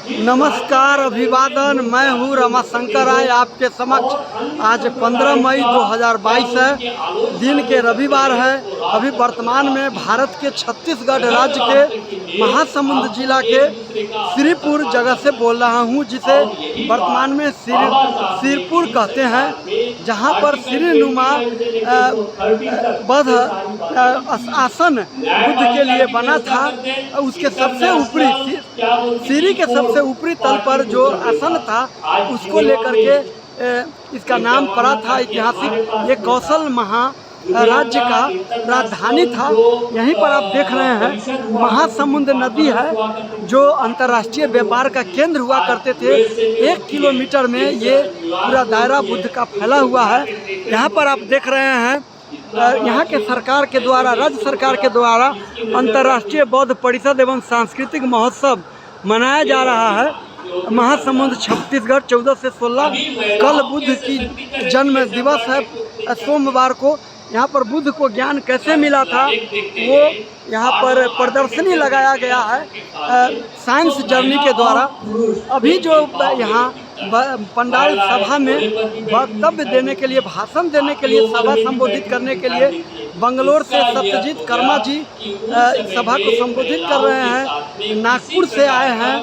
नमस्कार, अभिवादन। मैं हूँ रमाशंकर राय आपके समक्ष। आज 15 मई 2022 है, दिन के रविवार है। अभी वर्तमान में भारत के छत्तीसगढ़ राज्य के महासमुंद जिला के श्रीपुर जगह से बोल रहा हूँ, जिसे वर्तमान में श्रीपुर कहते हैं, जहाँ पर श्रीनुमा बध आसन बुद्ध के लिए बना था। उसके सबसे ऊपरी सीढ़ी के सबसे ऊपरी तल पर जो आसन था, उसको लेकर के इसका नाम पड़ा था ऐतिहासिक। ये कौशल राज्य का राजधानी था। यहीं पर आप देख रहे हैं महासमुंद नदी है, जो अंतर्राष्ट्रीय व्यापार का केंद्र हुआ करते थे। 1 किलोमीटर में ये पूरा दायरा बुद्ध का फैला हुआ है। यहाँ पर आप देख रहे हैं यहाँ के सरकार के द्वारा, राज्य सरकार के द्वारा अंतर्राष्ट्रीय बौद्ध परिषद एवं सांस्कृतिक महोत्सव मनाया जा रहा है। महासमुंद छत्तीसगढ़ 14 से 16 कल बुद्ध की जन्म दिवस है, सोमवार को। यहाँ पर बुद्ध को ज्ञान कैसे मिला था, वो यहाँ पर प्रदर्शनी लगाया गया है साइंस जर्नी के द्वारा। अभी जो यहाँ पंडाल सभा में वक्तव्य देने के लिए, भाषण देने के लिए, सभा संबोधित करने के लिए बंगलोर से सत्यजीत कर्मा जी सभा को संबोधित कर रहे हैं। नागपुर से आए हैं,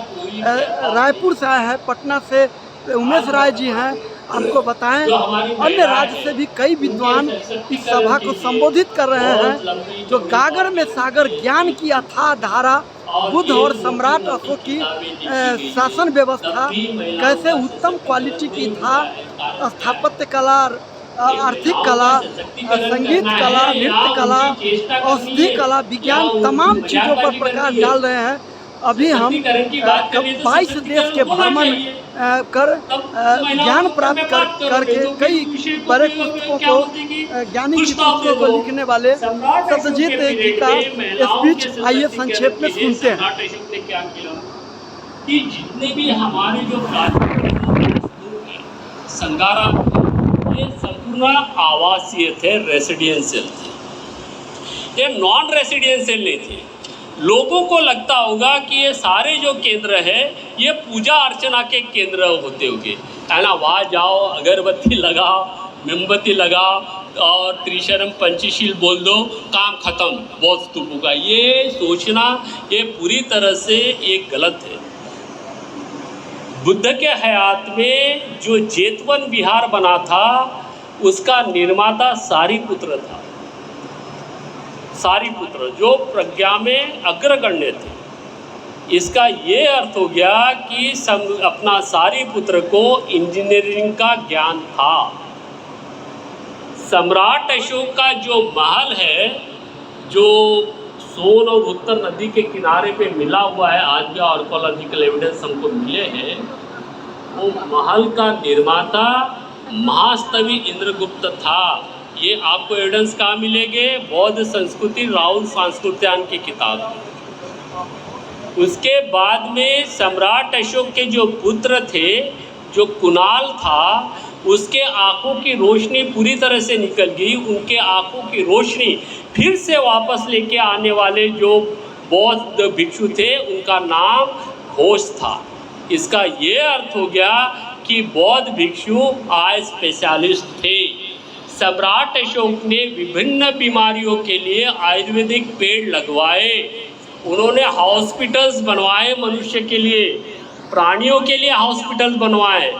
रायपुर से आए हैं, पटना से उमेश राय जी हैं। आपको बताएं, अन्य राज्य से भी कई विद्वान इस सभा को संबोधित कर रहे हैं। जो गागर में सागर ज्ञान की अथाह धारा, बुद्ध और सम्राट अशोक की शासन व्यवस्था कैसे उत्तम क्वालिटी की था, स्थापत्य कला, आर्थिक कला, संगीत कला, नृत्य कला, औषधि कला, विज्ञान, तमाम चीज़ों पर प्रकाश डाल रहे हैं। अभी हम 22 देश के भ्रमण कर ज्ञान प्राप्त करके कई बड़े पुस्तकों को, ज्ञानी की पुस्तकों को लिखने वाले सत्यजीत जी का स्पीच आइए संक्षेप में सुनते हैं। कि जितने भी हमारे जो संगारा, ये संपूर्ण आवासीय थे, रेसिडेंशियल थे। ये नॉन रेसिडेंशियल नहीं थे। लोगों को लगता होगा कि ये सारे जो केंद्र है ये पूजा अर्चना के केंद्र होते होंगे, है ना। वहाँ जाओ, अगरबत्ती लगाओ, मोमबत्ती लगाओ और त्रिशरम पंचशील बोल दो, काम खत्म, बहुत स्तूप होगा। ये सोचना ये पूरी तरह से एक गलत है। बुद्ध के हयात में जो जेतवन विहार बना था, उसका निर्माता सारिपुत्र था। सारिपुत्र जो प्रज्ञा में अग्रगण्य थे। इसका ये अर्थ हो गया कि अपना सारिपुत्र को इंजीनियरिंग का ज्ञान था। सम्राट अशोक का जो महल है, जो सोन और उत्तर नदी के किनारे पे मिला हुआ है, आज भी आर्कोलॉजिकल एविडेंस हमको मिले हैं, वो महल का निर्माता महास्तवी इंद्रगुप्त था। ये आपको एविडेंस कहाँ मिलेंगे? बौद्ध संस्कृति राहुल सांस्कृत्यान की किताब में। उसके बाद में सम्राट अशोक के जो पुत्र थे, जो कुणाल था, उसके आँखों की रोशनी पूरी तरह से निकल गई। उनके आँखों की रोशनी फिर से वापस लेके आने वाले जो बौद्ध भिक्षु थे, उनका नाम घोष था। इसका ये अर्थ हो गया कि बौद्ध भिक्षु आई स्पेशलिस्ट थे। सम्राट अशोक ने विभिन्न बीमारियों के लिए आयुर्वेदिक पेड़ लगवाए। उन्होंने हॉस्पिटल्स बनवाए, मनुष्य के लिए, प्राणियों के लिए हॉस्पिटल्स बनवाए।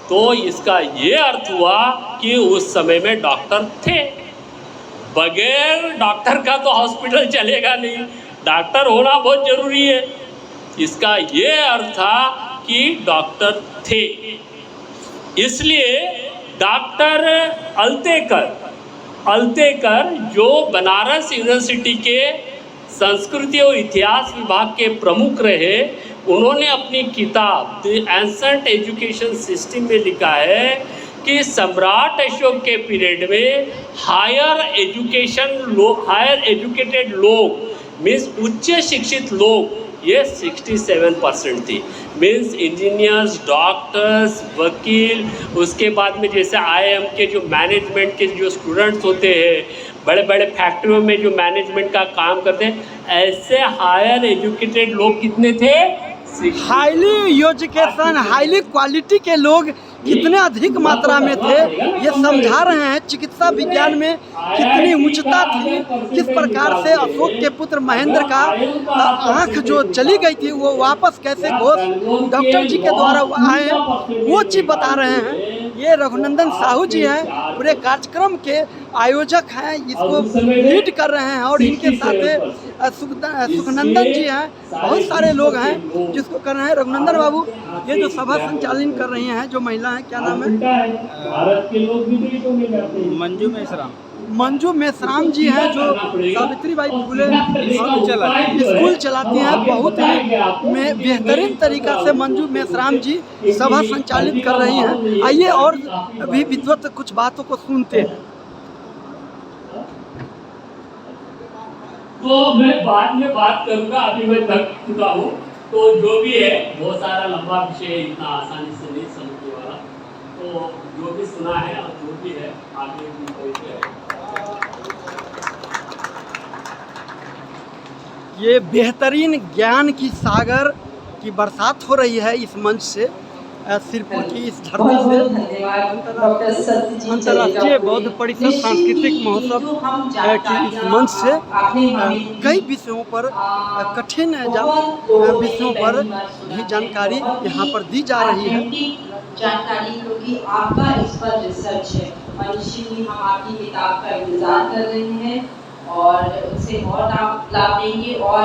तो इसका ये अर्थ हुआ कि उस समय में डॉक्टर थे। बगैर डॉक्टर का तो हॉस्पिटल चलेगा नहीं, डॉक्टर होना बहुत ज़रूरी है। इसका ये अर्थ था कि डॉक्टर थे। इसलिए डॉक्टर अल्तेकर जो बनारस यूनिवर्सिटी के संस्कृति और इतिहास विभाग के प्रमुख रहे, उन्होंने अपनी किताब द एंसेंट एजुकेशन सिस्टम में लिखा है कि सम्राट अशोक के पीरियड में हायर एजुकेटेड लोग, मीन्स उच्च शिक्षित लोग, ये 67% थी। मीन्स इंजीनियर्स, डॉक्टर्स, वकील, उसके बाद में जैसे IIM के जो मैनेजमेंट के जो स्टूडेंट्स होते हैं, बड़े बड़े फैक्ट्रियों में जो मैनेजमेंट का काम करते हैं, ऐसे हायर एजुकेटेड लोग कितने थे? हाईली एजुकेशन, हाईली क्वालिटी के लोग कितने अधिक मात्रा में थे, ये समझा रहे हैं। चिकित्सा विज्ञान में कितनी उच्चता थी, किस प्रकार से अशोक के पुत्र महेंद्र का आँख जो चली गई थी वो वापस कैसे घोष डॉक्टर जी के द्वारा आए हैं, वो चीज़ बता रहे हैं। ये रघुनंदन साहू जी हैं, पूरे कार्यक्रम के आयोजक हैं, इसको लीड कर रहे हैं। और इनके साथ सुखनंदन जी हैं, बहुत सारे लोग हैं जिसको कर रहे हैं। रघुनंदन बाबू, ये जो सभा संचालन कर रही हैं जो महिला हैं, क्या नाम है? मंजू मेश्राम। मंजू मेश्राम जी हैं, जो सावित्रीबाई फुले स्कूल चलाती हैं। बहुत ही बेहतरीन तरीका से मंजू मेश्राम जी सभा संचालित कर रही हैं। आइए और भी विद्वत कुछ बातों को सुनते हैं। तो मैं बाद में बात करूंगा, अभी मैं थक चुका हूँ। तो जो भी है, बहुत सारा लंबा विषय, इतना आसानी से नहीं समझने वाला। तो जो भी सुना है और जो भी है आगे भी करेंगे। ये बेहतरीन ज्ञान की सागर की बरसात हो रही है इस मंच से, सिरपुर की इस धरती से। अंतर्राष्ट्रीय बौद्ध परिषद सांस्कृतिक महोत्सव की इस मंच से कई विषयों पर, कठिन विषयों पर भी जानकारी यहाँ पर दी जा रही है। जानकारी, क्योंकि आपका इस पर रिसर्च है। मनीषी जी, हम आपकी किताब का इंतजार कर रहे हैं और उससे बहुत आप लाभ लेंगे। और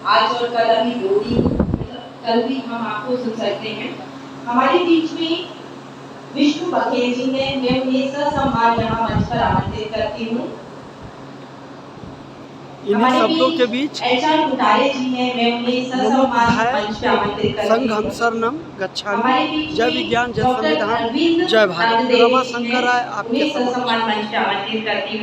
आज और कल अभी 2 दिन, कल भी हम आपको सुन सकते हैं। हमारे बीच में विष्णु बघेल जी हैं, मैं उन्हें ससम्मान यहाँ मंच पर आमंत्रित करती हूँ। इन्हीं शब्दों के बीच एचआर गुटारे जी हैं, मैं उन्हें ससम्मान मंच पर आमंत्रित करती हूँ। संघम शरणम गच्छामि, जय विज्ञान, जय संविधान, जय भारत। रमाशंकर राय आपके समक्ष। मंच पर आमंत्रित करती हूँ।